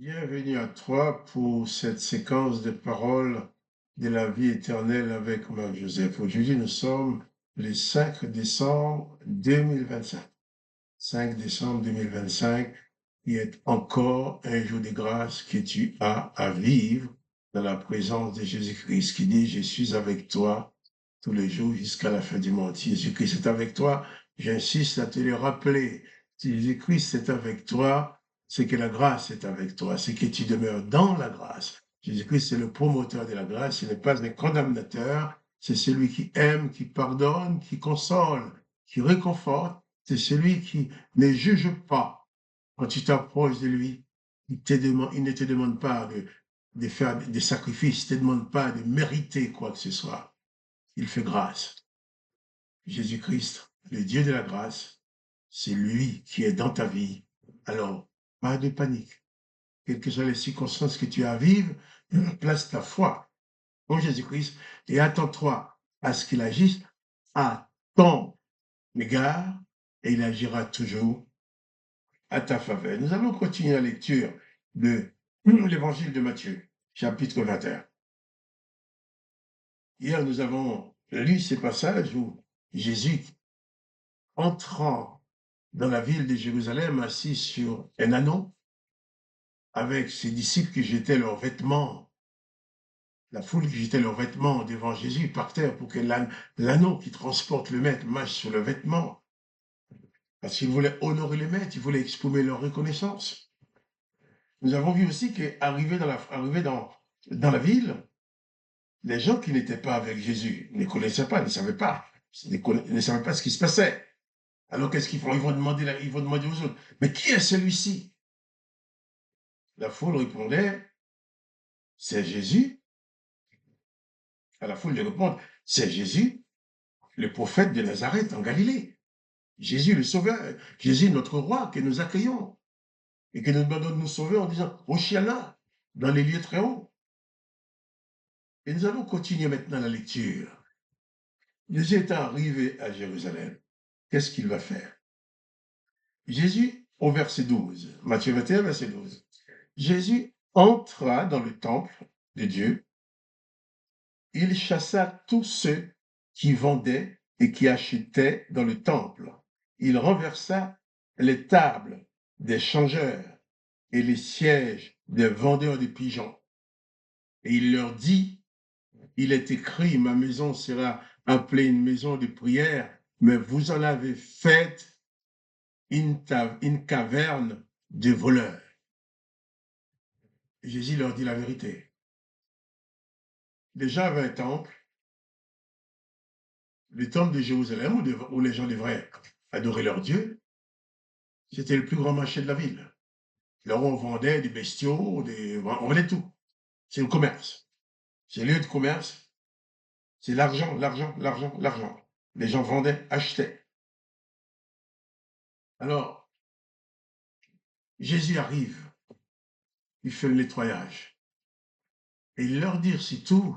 Bienvenue à toi pour cette séquence de paroles de la vie éternelle avec Marc-Joseph. Aujourd'hui, nous sommes le 5 décembre 2025. 5 décembre 2025, qui est encore un jour de grâce que tu as à vivre dans la présence de Jésus-Christ, qui dit, je suis avec toi tous les jours jusqu'à la fin du monde. Si Jésus-Christ est avec toi, j'insiste à te le rappeler. Si Jésus-Christ est avec toi, c'est que la grâce est avec toi, c'est que tu demeures dans la grâce. Jésus-Christ, c'est le promoteur de la grâce, il n'est pas un condamnateur, c'est celui qui aime, qui pardonne, qui console, qui réconforte, c'est celui qui ne juge pas. Quand tu t'approches de lui, il ne te demande pas de faire des sacrifices, il ne te demande pas de mériter quoi que ce soit. Il fait grâce. Jésus-Christ, le Dieu de la grâce, c'est lui qui est dans ta vie. Alors, pas de panique. Quelles que soient les circonstances que tu as à vivre, place ta foi en Jésus-Christ et attends-toi à ce qu'il agisse à ton égard et il agira toujours à ta faveur. Nous allons continuer la lecture de l'évangile de Matthieu, chapitre 21. Hier, nous avons lu ces passages où Jésus, entrant dans la ville de Jérusalem, assis sur un ânon, avec ses disciples qui jetaient leurs vêtements, la foule qui jetait leurs vêtements devant Jésus par terre pour que l'anneau qui transporte le maître marche sur le vêtement, parce qu'il voulait honorer le maître, il voulait exprimer leur reconnaissance. Nous avons vu aussi qu'arrivé dans la ville, les gens qui n'étaient pas avec Jésus ne connaissaient pas, ne savaient pas, ne savaient pas ce qui se passait. Alors qu'est-ce qu'ils font? Ils vont demander aux autres, mais qui est celui-ci? La foule répondait, c'est Jésus. À la foule de répondre, c'est Jésus, le prophète de Nazareth en Galilée. Jésus le Sauveur, Jésus notre roi que nous accueillons et que nous demandons de nous sauver en disant Hosanna dans les lieux très hauts. Et nous allons continuer maintenant la lecture. Jésus est arrivé à Jérusalem. Qu'est-ce qu'il va faire? Jésus, au verset 12, Matthieu 21, verset 12. Jésus entra dans le temple de Dieu. Il chassa tous ceux qui vendaient et qui achetaient dans le temple. Il renversa les tables des changeurs et les sièges des vendeurs de pigeons. Et il leur dit, il est écrit, ma maison sera appelée une maison de prière, mais vous en avez fait une caverne de voleurs. Jésus leur dit la vérité. Les gens avaient un temple, le temple de Jérusalem, où les gens devraient adorer leur Dieu. C'était le plus grand marché de la ville. Là où on vendait des bestiaux, on vendait tout. C'est le commerce. C'est le lieu de commerce. C'est l'argent, l'argent, l'argent, l'argent. Les gens vendaient, achetaient. Alors, Jésus arrive, il fait le nettoyage. Et il leur dit surtout,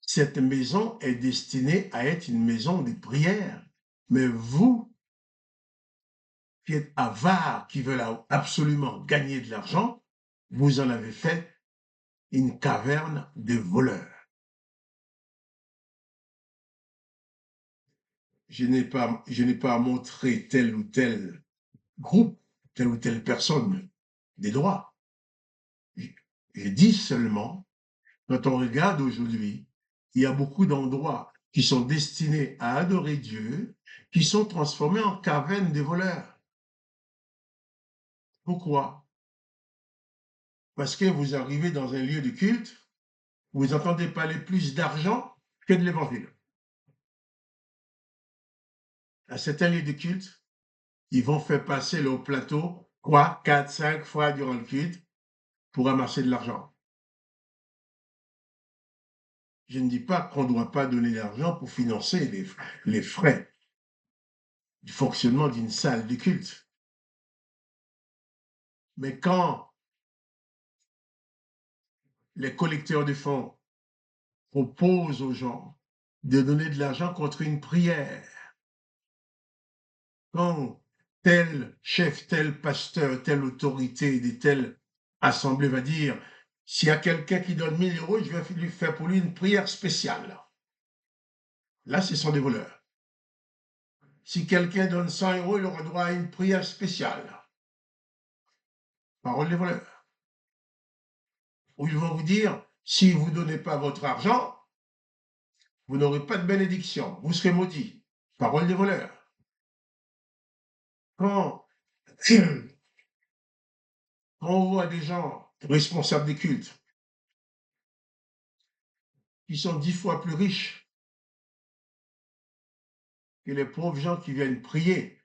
cette maison est destinée à être une maison de prière. Mais vous, qui êtes avares, qui veulent absolument gagner de l'argent, vous en avez fait une caverne de voleurs. Je n'ai pas à montrer tel ou tel groupe, telle ou telle personne des droits. Je dis seulement, quand on regarde aujourd'hui, il y a beaucoup d'endroits qui sont destinés à adorer Dieu, qui sont transformés en cavernes de voleurs. Pourquoi? Parce que vous arrivez dans un lieu de culte, vous entendez parler plus d'argent que de l'évangile. À certains lieux de culte, ils vont faire passer leur plateau 3, 4, 5 fois durant le culte pour amasser de l'argent. Je ne dis pas qu'on ne doit pas donner l'argent pour financer les frais du fonctionnement d'une salle de culte. Mais quand les collecteurs de fonds proposent aux gens de donner de l'argent contre une prière, quand tel chef, tel pasteur, telle autorité de telle assemblée va dire, s'il y a quelqu'un qui donne 1000 euros, je vais lui faire pour lui une prière spéciale. Là, ce sont des voleurs. Si quelqu'un donne 100 euros, il aura droit à une prière spéciale. Parole des voleurs. Ou ils vont vous dire, si vous ne donnez pas votre argent, vous n'aurez pas de bénédiction, vous serez maudit. Parole des voleurs. Quand, quand on voit des gens responsables des cultes qui sont 10 fois plus riches que les pauvres gens qui viennent prier,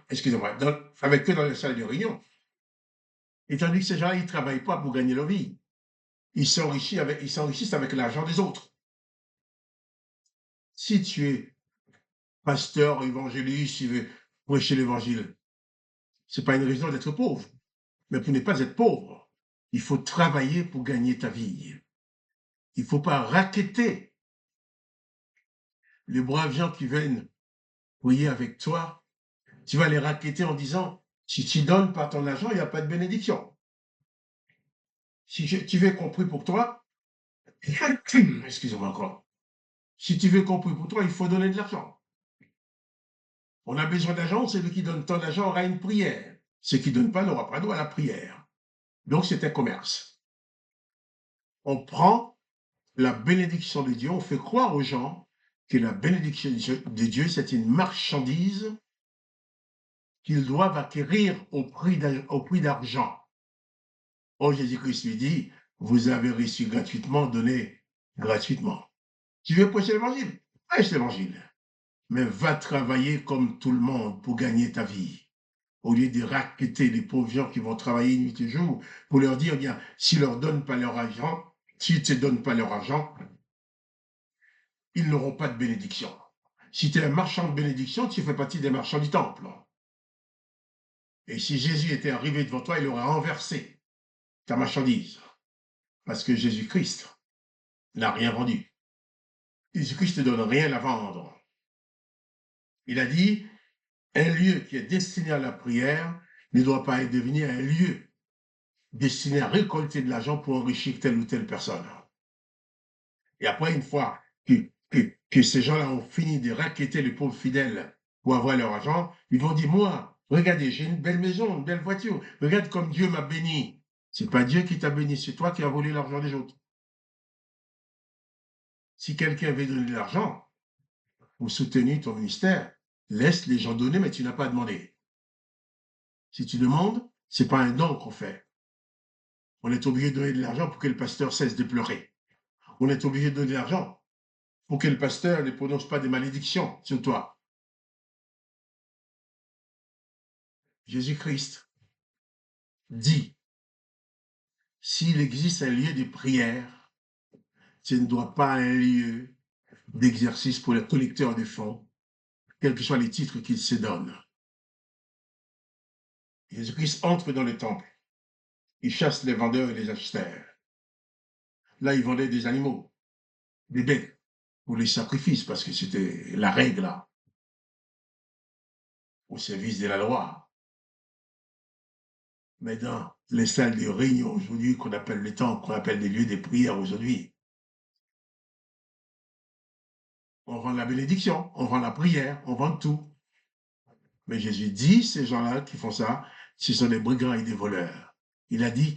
excusez-moi, avec eux dans les salles de réunion, et tandis que ces gens-là, ils ne travaillent pas pour gagner leur vie. Ils s'enrichissent avec l'argent des autres. Si tu es pasteur, évangéliste, tu veux prêcher l'évangile, ce n'est pas une raison d'être pauvre. Mais pour ne pas être pauvre, il faut travailler pour gagner ta vie. Il ne faut pas racketter les braves gens qui viennent prier avec toi. Tu vas les racketter en disant, si tu donnes pas ton argent, il n'y a pas de bénédiction. Si tu veux qu'on prie pour toi, excusez-moi encore, si tu veux qu'on prie pour toi, il faut donner de l'argent. On a besoin d'argent, celui qui donne tant d'argent aura une prière. Ceux qui ne donnent pas n'aura pas droit à la prière. Donc c'est un commerce. On prend la bénédiction de Dieu, on fait croire aux gens que la bénédiction de Dieu, c'est une marchandise qu'ils doivent acquérir au prix d'argent. Or, Jésus-Christ lui dit, vous avez reçu gratuitement, donné gratuitement. Tu veux prêcher l'évangile? Prêche l'évangile. Mais va travailler comme tout le monde pour gagner ta vie. Au lieu de racketter les pauvres gens qui vont travailler nuit et jour, pour leur dire, bien, s'ils ne leur donnent pas leur argent, s'ils ne te donnent pas leur argent, ils n'auront pas de bénédiction. Si tu es un marchand de bénédiction, tu fais partie des marchands du temple. Et si Jésus était arrivé devant toi, il aurait renversé ta marchandise. Parce que Jésus-Christ n'a rien vendu. Jésus-Christ ne te donne rien à vendre. Il a dit, un lieu qui est destiné à la prière ne doit pas devenir un lieu destiné à récolter de l'argent pour enrichir telle ou telle personne. Et après, une fois que ces gens-là ont fini de racketter les pauvres fidèles pour avoir leur argent, ils vont dire, moi, regardez, j'ai une belle maison, une belle voiture, regarde comme Dieu m'a béni. Ce n'est pas Dieu qui t'a béni, c'est toi qui as volé l'argent des autres. Si quelqu'un veut donner de l'argent pour soutenir ton ministère, laisse les gens donner, mais tu n'as pas à demander. Si tu demandes, ce n'est pas un don qu'on fait. On est obligé de donner de l'argent pour que le pasteur cesse de pleurer. On est obligé de donner de l'argent pour que le pasteur ne prononce pas des malédictions sur toi. Jésus-Christ dit, s'il existe un lieu de prière, ce ne doit pas être un lieu d'exercice pour les collecteurs de fonds, quels que soient les titres qu'ils se donnent. Jésus-Christ entre dans le temple. Il chasse les vendeurs et les acheteurs. Là, il vendait des animaux, des bêtes, pour les sacrifices, parce que c'était la règle, là, au service de la loi. Mais dans les salles de réunion aujourd'hui, qu'on appelle les temples, qu'on appelle des lieux de prière aujourd'hui, on vend la bénédiction, on vend la prière, on vend tout. Mais Jésus dit, ces gens-là qui font ça, ce sont des brigands et des voleurs. Il a dit,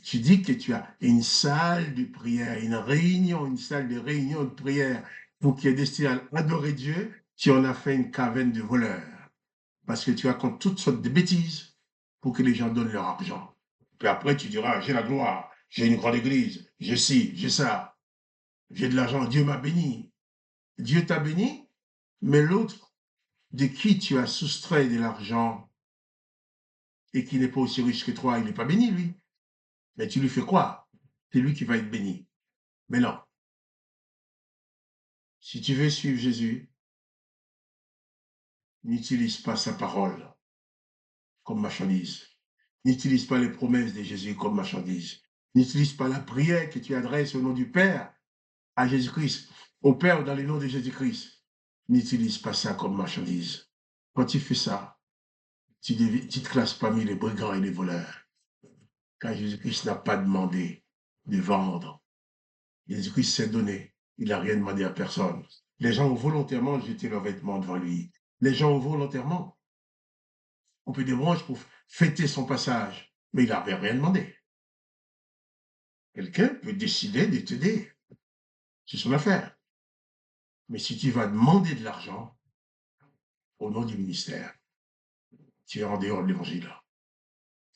tu dis que tu as une salle de prière, une réunion, une salle de réunion de prière pour qui est destinée à adorer Dieu, tu en as fait une caverne de voleurs. Parce que tu racontes toutes sortes de bêtises pour que les gens donnent leur argent. Puis après, tu diras, j'ai la gloire, j'ai une grande église, j'ai ci, j'ai ça, j'ai de l'argent, Dieu m'a béni. Dieu t'a béni, mais l'autre de qui tu as soustrait de l'argent et qui n'est pas aussi riche que toi, il n'est pas béni, lui. Mais tu lui fais croire, c'est lui qui va être béni. Mais non, si tu veux suivre Jésus, n'utilise pas sa parole comme marchandise. N'utilise pas les promesses de Jésus comme marchandise. N'utilise pas la prière que tu adresses au nom du Père à Jésus-Christ, au Père dans le nom de Jésus-Christ. N'utilise pas ça comme marchandise. Quand tu fais ça, tu te classes parmi les brigands et les voleurs. Car Jésus-Christ n'a pas demandé de vendre. Jésus-Christ s'est donné. Il n'a rien demandé à personne. Les gens ont volontairement jeté leurs vêtements devant lui. Les gens ont volontairement coupé des branches pour fêter son passage. Mais il n'avait rien demandé. Quelqu'un peut décider de t'aider. C'est son affaire. Mais si tu vas demander de l'argent au nom du ministère, tu es en dehors de l'évangile.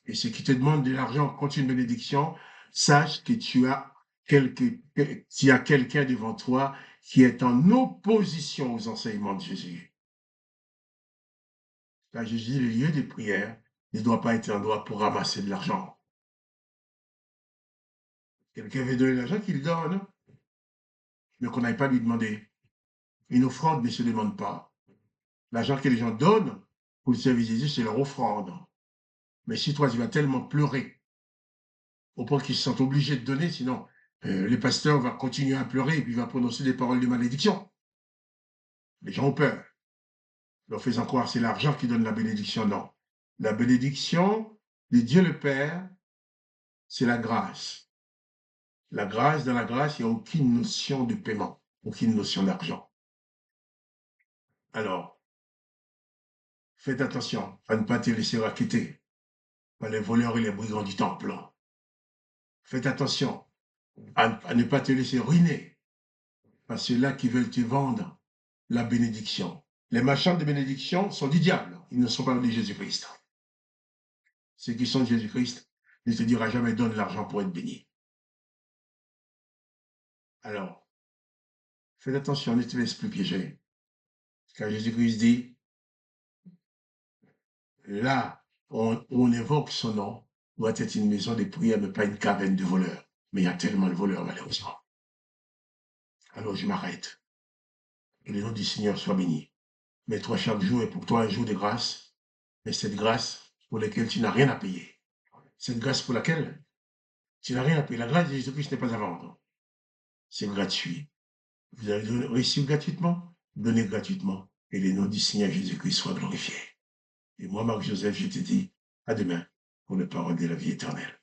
Et ceux qui te demandent de l'argent contre une bénédiction, sache que tu as quelqu'un devant toi qui est en opposition aux enseignements de Jésus. Car Jésus dit, le lieu de prière ne doit pas être un endroit pour ramasser de l'argent. Quelqu'un veut donner l'argent, qu'il donne, mais qu'on n'aille pas lui demander. Une offrande ne se demande pas. L'argent que les gens donnent pour le service de Jésus, c'est leur offrande. Mais si toi, tu vas tellement pleurer au point qu'ils se sentent obligés de donner, sinon le pasteur va continuer à pleurer et puis va prononcer des paroles de malédiction. Les gens ont peur. Leur faisant croire que c'est l'argent qui donne la bénédiction. Non. La bénédiction de Dieu le Père, c'est la grâce. La grâce, dans la grâce, il n'y a aucune notion de paiement, aucune notion d'argent. Alors, faites attention à ne pas te laisser raqueter par les voleurs et les brigands du temple. Faites attention à ne pas te laisser ruiner par ceux-là qui veulent te vendre la bénédiction. Les marchands de bénédiction sont du diable, ils ne sont pas de Jésus-Christ. Ceux qui sont de Jésus-Christ ne te dira jamais donne l'argent pour être béni. Alors, faites attention, ne te laisse plus piéger. Car Jésus-Christ dit, là où on évoque son nom, doit être une maison de prière, mais pas une caverne de voleurs. Mais il y a tellement de voleurs, malheureusement. Alors je m'arrête. Que le nom du Seigneur soit béni. Mais toi, chaque jour est pour toi un jour de grâce, mais cette grâce pour laquelle tu n'as rien à payer. Cette grâce pour laquelle tu n'as rien à payer. La grâce de Jésus-Christ n'est pas à vendre. C'est gratuit. Vous avez reçu gratuitement, donnez gratuitement. Et le nom du Seigneur Jésus-Christ soit glorifié. Et moi, Marc-Joseph, je te dis à demain pour les paroles de la vie éternelle.